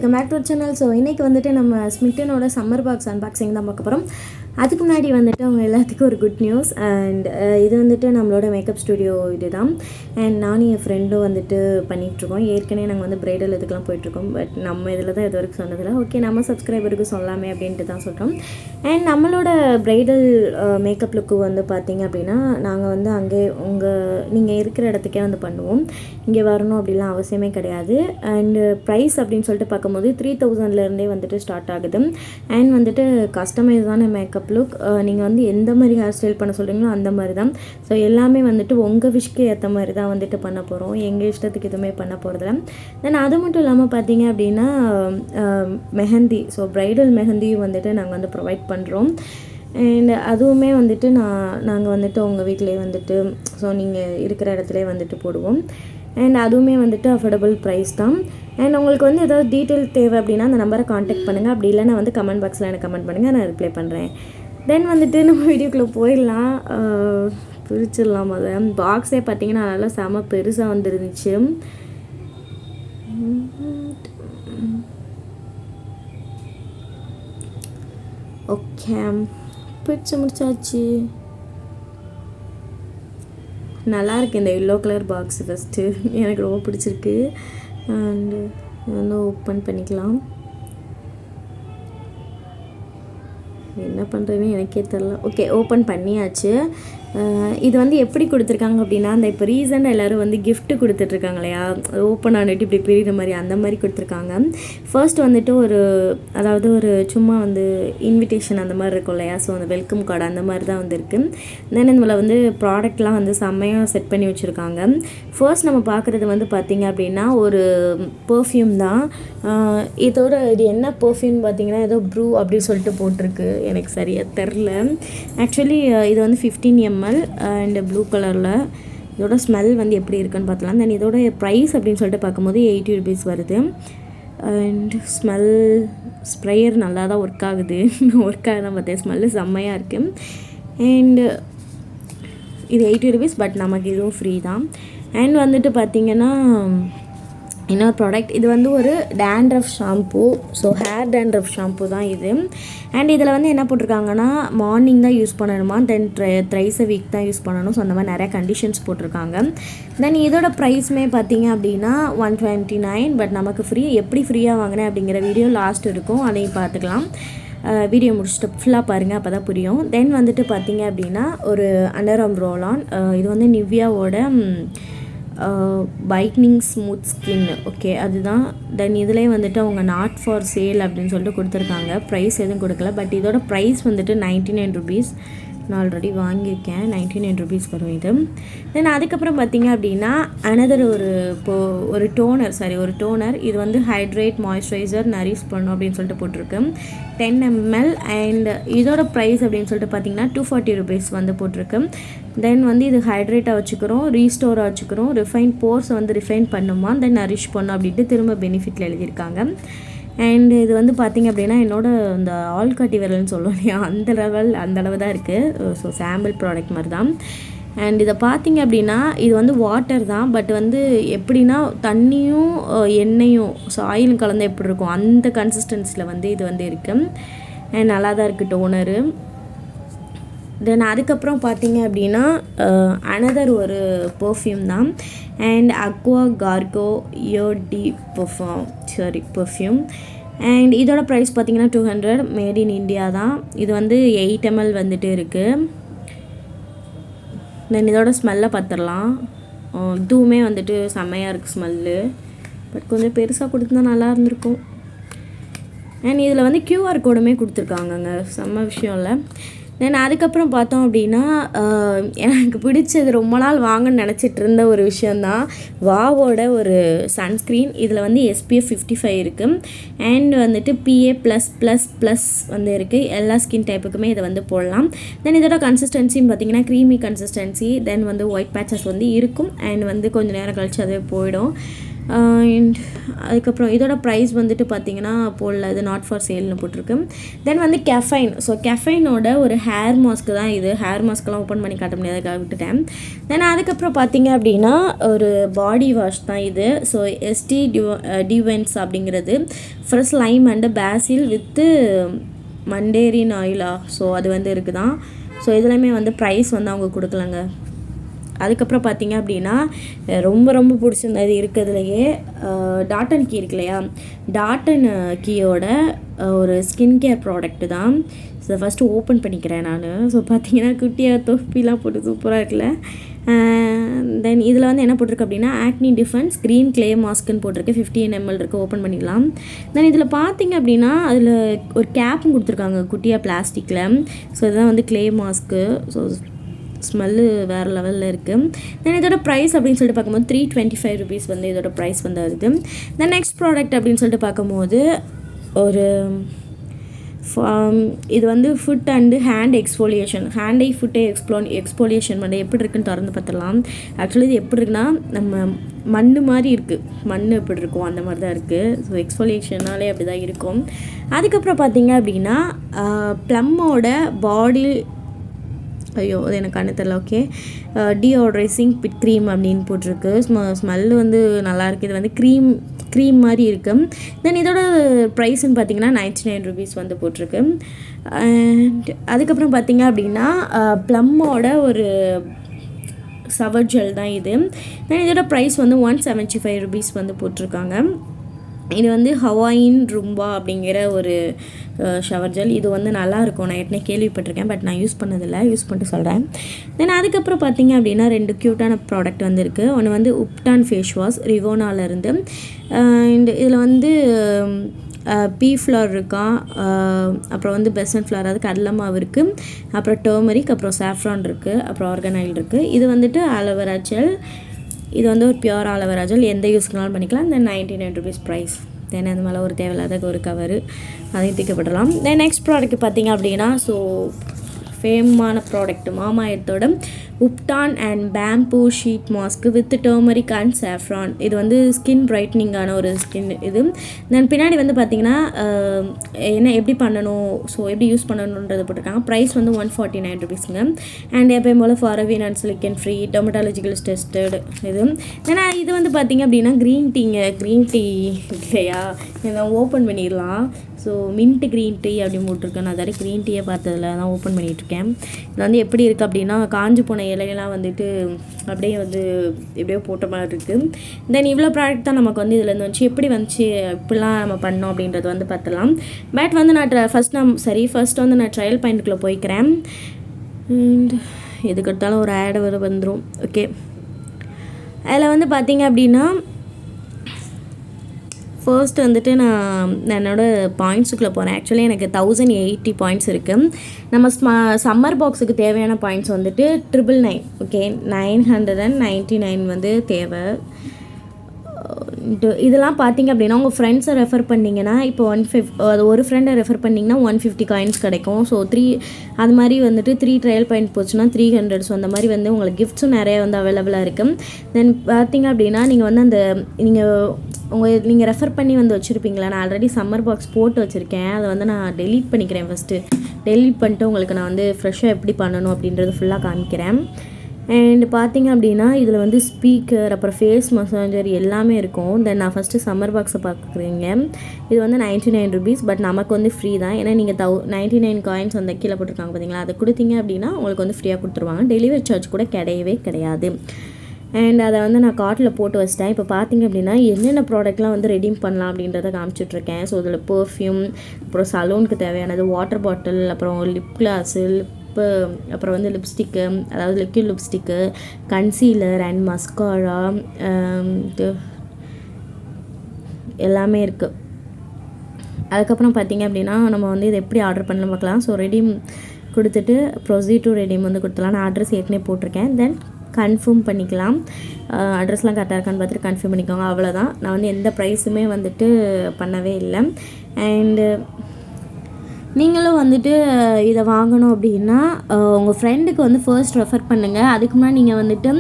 Welcome back to channel. So இன்றைக்கி வந்துட்டு நம்ம ஸ்மிட்டனோட சம்மர் பாக்ஸ் அன்பாக்சிங் தான் பார்க்க போகிறோம். அதுக்கு முன்னாடி வந்துட்டு அவங்க எல்லாத்துக்கும் ஒரு குட் நியூஸ். அண்ட் இது வந்துட்டு நம்மளோட மேக்கப் ஸ்டுடியோ இது தான். அண்ட் நானும் என் ஃப்ரெண்டும் வந்துட்டு பண்ணிகிட்ருக்கோம். ஏற்கனவே நாங்கள் வந்து ப்ரைடல் இதுக்கெலாம் போயிட்டுருக்கோம். பட் நம்ம இதில் தான் இது வரைக்கும் சொன்னதில்லை. ஓகே, நம்ம சப்ஸ்கிரைபருக்கு சொல்லாமே அப்படின்ட்டு தான் சொல்கிறோம். அண்ட் நம்மளோட ப்ரைடல் மேக்கப் லுக்கு வந்து பார்த்திங்க அப்படின்னா நாங்கள் வந்து அங்கே நீங்கள் இருக்கிற இடத்துக்கே வந்து பண்ணுவோம். இங்கே வரணும் அப்படிலாம் அவசியமே கிடையாது. அண்டு ப்ரைஸ் அப்படின்னு சொல்லிட்டு பார்க்கும்போது 3000லேருந்தே வந்துட்டு ஸ்டார்ட் ஆகுது. அண்ட் வந்துட்டு கஸ்டமைஸான மேக்கப் லுக். நீங்கள் வந்து எந்த மாதிரி ஹேர் ஸ்டைல் பண்ண சொல்கிறீங்களோ அந்த மாதிரி தான். ஸோ எல்லாமே வந்துட்டு உங்கள் விஷக்கு ஏற்ற மாதிரி தான் வந்துட்டு பண்ண போகிறோம். எங்கள் இஷ்டத்துக்கு எதுவுமே பண்ண போகிறதில்ல. தென் அது மட்டும் இல்லாமல் பார்த்தீங்க அப்படின்னா மெஹந்தி, ஸோ ப்ரைடல் மெஹந்தியும் வந்துட்டு நாங்கள் வந்து ப்ரொவைட் பண்ணுறோம். அண்ட் அதுவுமே வந்துட்டு நாங்கள் வந்துட்டு உங்கள் வீட்டிலே வந்துட்டு ஸோ நீங்கள் இருக்கிற இடத்துலே வந்துட்டு போடுவோம். அண்ட் அதுவுமே வந்துட்டு அஃபோர்டபுள் ப்ரைஸ் தான். அண்ட் உங்களுக்கு வந்து ஏதாவது டீட்டெயில் தேவை அப்படின்னா அந்த நம்பரை காண்டாக்ட் பண்ணுங்கள். அப்படி இல்லைனா வந்து கமெண்ட் பாக்ஸில் எனக்கு கமெண்ட் பண்ணுங்கள், நான் ரிப்ளை பண்ணுறேன். தென் வந்துட்டு நம்ம வீடியோக்குள்ளே போயிடலாம். பிரிச்சிடலாம். அதை பாக்ஸே பார்த்தீங்கன்னா நல்லா செம பெருசாக வந்துருந்துச்சு. ஓகே, பிரித்து முடிச்சாச்சு. நல்லாயிருக்கு இந்த எல்லோ கலர் பாக்ஸ். ஃபஸ்ட்டு எனக்கு ரொம்ப பிடிச்சிருக்கு. அண்டு வந்து ஓப்பன் பண்ணிக்கலாம். என்ன பண்ணுறதுன்னு எனக்கே தெரில. ஓகே, ஓப்பன் பண்ணியாச்சு. இது வந்து எப்படி கொடுத்துருக்காங்க அப்படின்னா, அந்த இப்போ ரீசெண்டாக எல்லோரும் வந்து கிஃப்ட்டு கொடுத்துட்ருக்காங்க இல்லையா, ஓப்பன் ஆகிட்டு இப்படி பிரிகிற மாதிரி அந்த மாதிரி கொடுத்துருக்காங்க. ஃபர்ஸ்ட் வந்துட்டு அதாவது ஒரு சும்மா வந்து இன்விடேஷன் அந்த மாதிரி இருக்கும் இல்லையா, ஸோ அந்த வெல்கம் கார்டு அந்த மாதிரி தான் வந்து இருக்குது. தென் இதில் வந்து ப்ராடக்ட்லாம் வந்து செம்மையாக செட் பண்ணி வச்சுருக்காங்க. ஃபர்ஸ்ட் நம்ம பார்க்குறது வந்து பார்த்திங்க அப்படின்னா ஒரு பர்ஃப்யூம் தான். இது என்ன பர்ஃப்யூம் பார்த்திங்கன்னா ஏதோ ப்ரூ அப்படின்னு சொல்லிட்டு போட்டிருக்கு, எனக்கு சரியாக தெரில. ஆக்சுவலி இது வந்து 15 ml அண்ட் ப்ளூ கலரில். இதோட ஸ்மெல் வந்து எப்படி இருக்குன்னு பார்த்தலாம். தென் இதோட ப்ரைஸ் அப்படின்னு சொல்லிட்டு பார்க்கும்போது 80 rupees வருது. அண்ட் ஸ்ப்ரேயர் நல்லா தான் ஒர்க் ஆகுது. ஒர்க் ஆகுது தான் பார்த்தேன். ஸ்மெல்லு செம்மையாக இருக்குது. அண்டு இது 80 rupees, பட் நமக்கு இதுவும் ஃப்ரீ தான். அண்ட் வந்துட்டு பார்த்திங்கன்னா இன்னொரு ப்ராடக்ட், இது வந்து ஒரு dandruff shampoo. So hair dandruff shampoo தான் இது. அண்ட் இதில் வந்து என்ன போட்டிருக்காங்கன்னா மார்னிங் தான் யூஸ் பண்ணணுமா, தென் த்ரைஸ் அ வீக் தான் யூஸ் பண்ணணும். ஸோ அந்த மாதிரி நிறையா கண்டிஷன்ஸ் போட்டிருக்காங்க. தென் இதோட ப்ரைஸுமே பார்த்தீங்க அப்படின்னா 129, பட் நமக்கு ஃப்ரீ. எப்படி ஃப்ரீயாக வாங்கினேன் அப்படிங்கிற வீடியோ லாஸ்ட் இருக்கும், அதையும் பார்த்துக்கலாம். வீடியோ முடிச்சுட்டு ஃபுல்லாக பாருங்கள், அப்போ தான் புரியும். தென் வந்துட்டு பார்த்தீங்க அப்படின்னா ஒரு அண்டர் ஆர்ம் ரோல் ஆன். இது வந்து நிவ்யாவோட பைட்னிங் ஸ்மூத் ஸ்கின். ஓகே, அதுதான். தென் இதிலே வந்துட்டு அவங்க நாட் ஃபார் சேல் அப்படின்னு சொல்லிட்டு கொடுத்துருக்காங்க. ப்ரைஸ் எதுவும் கொடுக்கல, பட் இதோட ப்ரைஸ் வந்துட்டு 99 rupees. நான் ஆல்ரெடி வாங்கியிருக்கேன். 99 rupees வரும் இது. தென் அதுக்கப்புறம் பார்த்திங்க அப்படின்னா அனதர் ஒரு டோனர். இது வந்து ஹைட்ரேட், மாய்ஸ்சரைசர், நரிஷ் பண்ணும் அப்படின்னு சொல்லிட்டு போட்டிருக்கு. 10 ml. அண்ட் இதோட ப்ரைஸ் அப்படின்னு சொல்லிட்டு பார்த்திங்கன்னா 240 rupees வந்து போட்டிருக்கு. தென் வந்து இது ஹைட்ரேட்டாக வச்சுக்கிறோம், ரீஸ்டோராக வச்சுக்கிறோம், ரிஃபைன் போர்ஸை வந்து ரிஃபைன் பண்ணுமா, தென் நரிஷ் பண்ணும் அப்படின்ட்டு திரும்ப பெனிஃபிட்டில் எழுதியிருக்காங்க. அண்ட் இது வந்து பார்த்திங்க அப்படின்னா என்னோட இந்த ஆள்காட்டி விரல்னு சொல்லுவோம் இல்லையா, அந்த அளவு தான் இருக்குது. ஸோ சாம்பிள் ப்ராடக்ட் மாதிரி தான். அண்ட் இதை பார்த்திங்க அப்படின்னா இது வந்து வாட்டர் தான், பட் வந்து எப்படின்னா தண்ணியும் எண்ணெயும் ஸோ ஆயிலும் கலந்து எப்படி இருக்கும் அந்த கன்சிஸ்டன்சியில் வந்து இது வந்து இருக்குது. அண்ட் நல்லா தான் இருக்குது டோனரு. தென் அதுக்கப்புறம் பார்த்திங்க அப்படின்னா அனதர் ஒரு பர்ஃப்யூம் தான். And aqua cargo eau de perfume. And இதோட ப்ரைஸ் பார்த்திங்கன்னா 200, மேட் இன் இண்டியா தான். இது வந்து 8 ml வந்துட்டு இருக்குது. தென் இதோட ஸ்மெல்லை பார்த்துடலாம். இதுவுமே வந்துட்டு செம்மையாக இருக்குது ஸ்மெல்லு, பட் கொஞ்சம் பெருசாக கொடுத்துருந்தா நல்லா இருந்திருக்கும். அண்ட் இதில் வந்து QR கோடுமே கொடுத்துருக்காங்கங்க, செம்ம விஷயம் இல்லை. தென் அதுக்கப்புறம் பார்த்தோம் அப்படின்னா எனக்கு பிடிச்சது ரொம்ப நாள் வாங்கன்னு நினச்சிட்டு இருந்த ஒரு விஷயந்தான் வாவோட ஒரு சன்ஸ்க்ரீன். இதில் வந்து SPF 55 இருக்குது. அண்ட் வந்துட்டு PA+++ வந்து இருக்குது. எல்லா ஸ்கின் டைப்புக்குமே இதை வந்து போடலாம். தென் இதோட கன்சிஸ்டன்சின்னு பார்த்திங்கன்னா க்ரீமி கன்சிஸ்டன்சி. தென் வந்து ஒயிட் பேச்சஸ் வந்து இருக்கும். அண்ட் வந்து கொஞ்சம் நேரம் கழிச்சு அதுவே போயிடும். அண்ட் அதுக்கப்புறம் இதோட ப்ரைஸ் வந்துட்டு பார்த்தீங்கன்னா போடல, இது நாட் ஃபார் சேல்னு போட்டிருக்கு. தென் வந்து கெஃபைன். ஸோ கெஃபைனோட ஒரு ஹேர் மாஸ்க்கு தான் இது. ஹேர் மாஸ்க்கெலாம் ஓப்பன் பண்ணி காட்ட முடியாதுக்காக விட்டுட்டேன். தென் அதுக்கப்புறம் பார்த்தீங்க அப்படின்னா ஒரு பாடி வாஷ் தான் இது. ஸோ எஸ்டி டிவென்ஸ் அப்படிங்கிறது fresh lime and basil with mandarin ஆயிலா. ஸோ அது வந்து இருக்குதான். ஸோ இதுலையுமே வந்து ப்ரைஸ் வந்து அவங்க கொடுக்கலங்க. அதுக்கப்புறம் பார்த்தீங்க அப்படின்னா ரொம்ப ரொம்ப பிடிச்சிருந்தது இருக்கிறதுலையே டாட்டன் கீ இருக்கு இல்லையா, டாட்டன் கீயோட ஒரு ஸ்கின் கேர் ப்ராடக்ட்டு தான். ஸோ ஃபஸ்ட்டு ஓப்பன் பண்ணிக்கிறேன் நான். ஸோ பார்த்தீங்கன்னா குட்டியாக தொப்பிலாம் போட்டு சூப்பராக இருக்குல்ல. தென் இதில் வந்து என்ன போட்டிருக்கு அப்படின்னா ஆக்னி டிஃபென்ஸ் க்ரீன் க்ளே மாஸ்க்குன்னு போட்டிருக்கு. 15 ml இருக்குது, ஓப்பன் பண்ணிடலாம். தென் இதில் பார்த்தீங்க அப்படின்னா அதில் ஒரு கேப்பும் கொடுத்துருக்காங்க குட்டியாக பிளாஸ்டிக்கில். ஸோ இதுதான் வந்து க்ளே மாஸ்க்கு. ஸோ ஸ்மெல்லு வேறு லெவலில் இருக்குது. தென் இதோட ப்ரைஸ் அப்படின்னு சொல்லிட்டு பார்க்கும்போது 325 rupees வந்து இதோட ப்ரைஸ் வந்து வருது. தென் நெக்ஸ்ட் ப்ராடக்ட் அப்படின்னு சொல்லிட்டு பார்க்கும்போது ஒரு இது வந்து ஃபுட் அண்டு ஹேண்ட் எக்ஸ்ஃபோலியேஷன். ஹேண்டை ஃபுட்டை எக்ஸ்ஃபோலியேஷன் பண்ண எப்படி இருக்குன்னு திறந்து பார்த்துடலாம். ஆக்சுவலி இது எப்படி இருக்குன்னா நம்ம மண் மாதிரி இருக்குது. மண் எப்படி இருக்கும் அந்த மாதிரி தான் இருக்குது. ஸோ எக்ஸ்ஃபோலியேஷனாலே அப்படி தான் இருக்கும். அதுக்கப்புறம் பார்த்தீங்க அப்படின்னா ப்ளம்மோட பாடி, ஐயோ அது எனக்கு கண்ணு தெரியல. ஓகே, டியோட்ரைசிங் பிட் க்ரீம் அப்படின்னு போட்டிருக்கு. ஸ்மெல்லு வந்து நல்லாயிருக்கு. இது வந்து க்ரீம் மாதிரி இருக்குது. தென் இதோட ப்ரைஸ்ன்னு பார்த்தீங்கன்னா 99 rupees வந்து போட்டிருக்கு. அண்ட் அதுக்கப்புறம் பார்த்தீங்க அப்படின்னா ப்ளம்மோட ஒரு சவர் ஜெல் தான் இது. தென் இதோட ப்ரைஸ் வந்து 175 rupees வந்து போட்டிருக்காங்க. இது வந்து ஹவாயின் ரும்பா அப்படிங்கிற ஒரு ஷவர் ஜெல். இது வந்து நல்லாயிருக்கும். நான் ஏற்கனவே கேள்விப்பட்டிருக்கேன், பட் நான் யூஸ் பண்ணதில்லை. யூஸ் பண்ணிட்டு சொல்கிறேன். தென் அதுக்கப்புறம் பார்த்தீங்க அப்படின்னா 2 க்யூட்டான ப்ராடக்ட் வந்து இருக்குது. ஒன்று வந்து உப்டான் ஃபேஸ் வாஷ் ரிவோனாலேருந்து. அண்ட் இதில் வந்து பீ ஃப்ளவர் இருக்கா, அப்புறம் வந்து பெசன் ஃப்ளவர், அது கடலை மாவு இருக்குது, அப்புறம் டர்மரிக், அப்புறம் சாஃப்ரான் இருக்குது, அப்புறம் ஆர்கனைல் இருக்குது. இது வந்துட்டு ஆலோவேரா ஜெல். இது வந்து ஒரு பியூர் ஆலோவேரா ஜெல். எந்த யூஸ்க்குனாலும் பண்ணிக்கலாம். தென் 99 rupees ப்ரைஸ். தென் அது மேலே ஒரு தேவையில்லாத ஒரு கவரு, அதையும் தூக்கப்படலாம். தென் நெக்ஸ்ட் ப்ராடக்ட் பார்த்திங்க அப்படின்னா ஸோ ஃபேமான ப்ராடக்ட் மாமா எர்த்தோட ubtan and bamboo sheet mask with turmeric and saffron. இது வந்து ஸ்கின் பிரைட்னிங்கான ஒரு ஸ்கின் இது. தென் பின்னாடி வந்து பார்த்திங்கன்னா என்ன எப்படி பண்ணணும், ஸோ எப்படி யூஸ் பண்ணணுன்றது போட்டிருக்காங்க. ப்ரைஸ் வந்து 149 rupeesங்க. அண்ட் எப்பயும் போல் paraben and silicone free, dermatological tested இது. ஏன்னா இது வந்து பார்த்திங்க அப்படின்னா க்ரீன் டீ இல்லையா, இதை ஓப்பன் பண்ணிடலாம். ஸோ மின்ட் க்ரீன் டீ அப்படின்னு போட்டிருக்கேன். நான் அதோட க்ரீன் டீயை பார்த்ததில் தான் ஓப்பன் பண்ணிகிட்ருக்கேன். இது வந்து எப்படி இருக்குது அப்படின்னா காஞ்சு போன இலையெல்லாம் வந்துட்டு அப்படியே வந்து எப்படியோ போட்ட மாதிரி இருக்குது. தென் இவ்வளோ ப்ராடக்ட் தான் நமக்கு வந்து இதில் வந்துச்சு. எப்படி வந்துச்சு, இப்படிலாம் நம்ம பண்ணோம் அப்படின்றது வந்து பார்த்துலாம். பட் வந்து நான் ஃபஸ்ட் வந்து நான் ட்ரையல் பாயிண்ட்டுக்குள்ளே போய்க்கிறேன். எதுக்கு எடுத்தாலும் ஒரு ஆட் வந்துடும். ஓகே, அதில் வந்து பார்த்திங்க அப்படின்னா ஃபர்ஸ்ட் வந்துட்டு நான் என்னோடய பாயிண்ட்ஸுக்குள்ளே போகிறேன். ஆக்சுவலி எனக்கு 1080 பாயிண்ட்ஸ் இருக்குது. நம்ம சம்மர் பாக்ஸுக்கு தேவையான பாயிண்ட்ஸ் வந்துட்டு 999. ஓகே, 999 வந்து தேவை. இதெல்லாம் பார்த்திங்க அப்படின்னா உங்கள் ஃப்ரெண்ட்ஸை ரெஃபர் பண்ணிங்கன்னா இப்போ 150, அது ஒரு ஃப்ரெண்டை ரெஃபர் பண்ணிங்கன்னா 150 காயின்ஸ் கிடைக்கும். ஸோ அது மாதிரி வந்துட்டு 3 ட்ரையல் பாயிண்ட் போச்சுன்னா 300. ஸோ அந்த மாதிரி வந்து உங்களுக்கு கிஃப்ட்ஸும் நிறைய வந்து அவைலபிளாக இருக்குது. தென் பார்த்திங்க அப்படின்னா நீங்கள் வந்து அந்த நீங்கள் ரெஃபர் பண்ணி வந்து வச்சுருப்பீங்களா. நான் ஆல்ரெடி சம்மர் பாக்ஸ் போட்டு வச்சுருக்கேன். அதை வந்து நான் டெலீட் பண்ணிக்கிறேன். ஃபஸ்ட்டு டெலீட் பண்ணிட்டு உங்களுக்கு நான் வந்து ஃப்ரெஷ்ஷாக எப்படி பண்ணணும் அப்படின்றது ஃபுல்லாக காமிக்கிறேன். அண்ட் பார்த்திங்க அப்படின்னா இதில் வந்து ஸ்பீக்கர், அப்புறம் ஃபேஸ் மசாஜர் எல்லாமே இருக்கும். தென் நான் ஃபஸ்ட்டு சம்மர் பாக்ஸை பார்க்குறீங்க. இது வந்து 99 rupees. பட் நமக்கு வந்து ஃப்ரீ தான். ஏன்னா நீங்கள் 99 காயின்ஸ் அந்த கீழே போட்டிருக்காங்க பார்த்தீங்களா, அதை கொடுத்தீங்க அப்படின்னா உங்களுக்கு வந்து ஃப்ரீயாக கொடுத்துருவாங்க. டெலிவரி சார்ஜ் கூட கிடையவே கிடையாது. அண்ட் அதை வந்து நான் கார்ட்டில் போட்டு வச்சிட்டேன். இப்போ பார்த்திங்க அப்படின்னா என்னென்ன ப்ராடக்ட்லாம் வந்து ரெடீம் பண்ணலாம் அப்படின்றத காமிச்சிட்ருக்கேன். ஸோ இதில் பர்ஃப்யூம், அப்புறம் சலூனுக்கு தேவையானது, வாட்டர் பாட்டில், அப்புறம் லிப் கிளாஸு, அப்புறம் வந்து லிப்ஸ்டிக்கு, அதாவது liquid lipstick, concealer and mascara எல்லாமே இருக்குது. அதுக்கப்புறம் பார்த்திங்க அப்படின்னா நம்ம வந்து இதை எப்படி ஆர்டர் பண்ணலாம் பார்க்கலாம். ஸோ ரெடீம் கொடுத்துட்டு ப்ரொசீட் டு ரெடீம் வந்து கொடுத்துலாம். நான் அட்ரஸ் ஏற்கனவே போட்டிருக்கேன். தென் கன்ஃபார்ம் பண்ணிக்கலாம். அட்ரஸ்லாம் கரெக்டாக இருக்கான்னு பார்த்துட்டு கன்ஃபார்ம் பண்ணிக்கோங்க. அவ்வளோதான். நான் வந்து எந்த ப்ரைஸுமே வந்துட்டு பண்ணவே இல்லை. அண்டு நீங்களும் வந்துட்டு இதை வாங்கணும் அப்படின்னா உங்கள் ஃப்ரெண்டுக்கு வந்து ஃபர்ஸ்ட் ரெஃபர் பண்ணுங்கள். அதுக்கு முன்னாடி நீங்கள் வந்துட்டு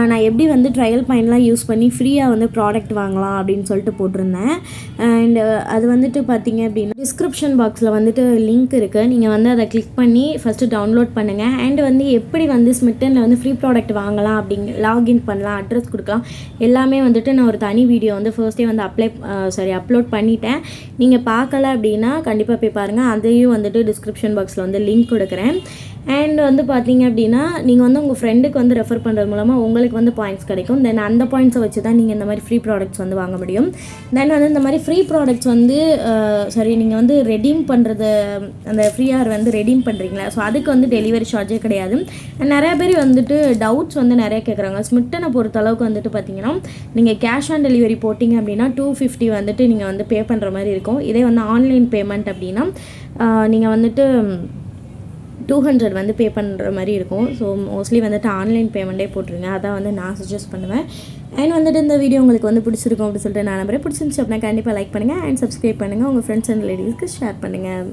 நான் எப்படி வந்து ட்ரையல் பாயிண்ட்லாம் யூஸ் பண்ணி ஃப்ரீயாக வந்து ப்ராடக்ட் வாங்கலாம் அப்படின்னு சொல்லிட்டு போட்டிருந்தேன். அண்ட் அது வந்துட்டு பார்த்தீங்க அப்படின்னா டிஸ்கிரிப்ஷன் பாக்ஸில் வந்துட்டு லிங்க் இருக்குது. நீங்கள் வந்து அதை கிளிக் பண்ணி ஃபஸ்ட்டு டவுன்லோட் பண்ணுங்கள். அண்ட் வந்து எப்படி வந்து ஸ்மிட்டனில் வந்து ஃப்ரீ ப்ராடக்ட் வாங்கலாம் லாகின் பண்ணலாம், அட்ரஸ் கொடுக்கலாம், எல்லாமே வந்துட்டு நான் ஒரு தனி வீடியோ வந்து ஃபர்ஸ்ட்டே வந்து அப்லோட் பண்ணிட்டேன். நீங்கள் பார்க்கல அப்படின்னா கண்டிப்பாக போய் பாருங்கள். அதையும் வந்துட்டு டிஸ்கிரிப்ஷன் பாக்ஸில் வந்து லிங்க் கொடுக்குறேன். அண்ட் வந்து பார்த்தீங்க அப்படின்னா நீங்கள் வந்து உங்கள் ஃப்ரெண்டுக்கு வந்து ரெஃபர் பண்ணுறது மூலமாக உங்களுக்கு வந்து பாயிண்ட்ஸ் கிடைக்கும். தென் அந்த பாயிண்ட்ஸை வச்சு தான் நீங்கள் இந்த மாதிரி ஃப்ரீ ப்ராடக்ட்ஸ் வந்து வாங்க முடியும். தென் வந்து இந்த மாதிரி ஃப்ரீ ப்ராடக்ட்ஸ் வந்து நீங்கள் வந்து ரெடீம் பண்ணுறது, அந்த ஃப்ரீயாக வந்து ரெடீம் பண்ணுறீங்களா, ஸோ அதுக்கு வந்து டெலிவரி சார்ஜே கிடையாது. நிறைய பேர் வந்துட்டு டவுட்ஸ் வந்து நிறைய கேட்குறாங்க. ஸ்மிட்டனை பொறுத்தளவுக்கு வந்துட்டு பார்த்தீங்கன்னா நீங்கள் கேஷ் ஆன் டெலிவரி போட்டிங்க அப்படின்னா 250 வந்துட்டு நீங்கள் வந்து பே பண்ணுற மாதிரி இருக்கும். இதே வந்து ஆன்லைன் பேமெண்ட் அப்படின்னா நீங்கள் வந்துட்டு 200 வந்து பே பண்ணுற மாதிரி இருக்கும். ஸோ மோஸ்ட்லி வந்துட்டு ஆன்லைன் பேமெண்ட்டே போட்டுருங்க, அதான் வந்து நான் சஜஸ்ட் பண்ணுவேன். அண்ட் வந்துட்டு இந்த வீடியோ உங்களுக்கு வந்து பிடிச்சிருக்கும் அப்படின்னு சொல்லிட்டு நான் நம்புறேன். பிடிச்சிருந்துச்சு அப்படின்னா கண்டிப்பாக லைக் பண்ணுங்கள் அண்ட் சப்ஸ்கிரைப் பண்ணுங்கள். உங்கள் ஃப்ரெண்ட்ஸ் அண்ட் ரிலேட்டிவ்ஸ்க்கு ஷேர் பண்ணுங்கள்.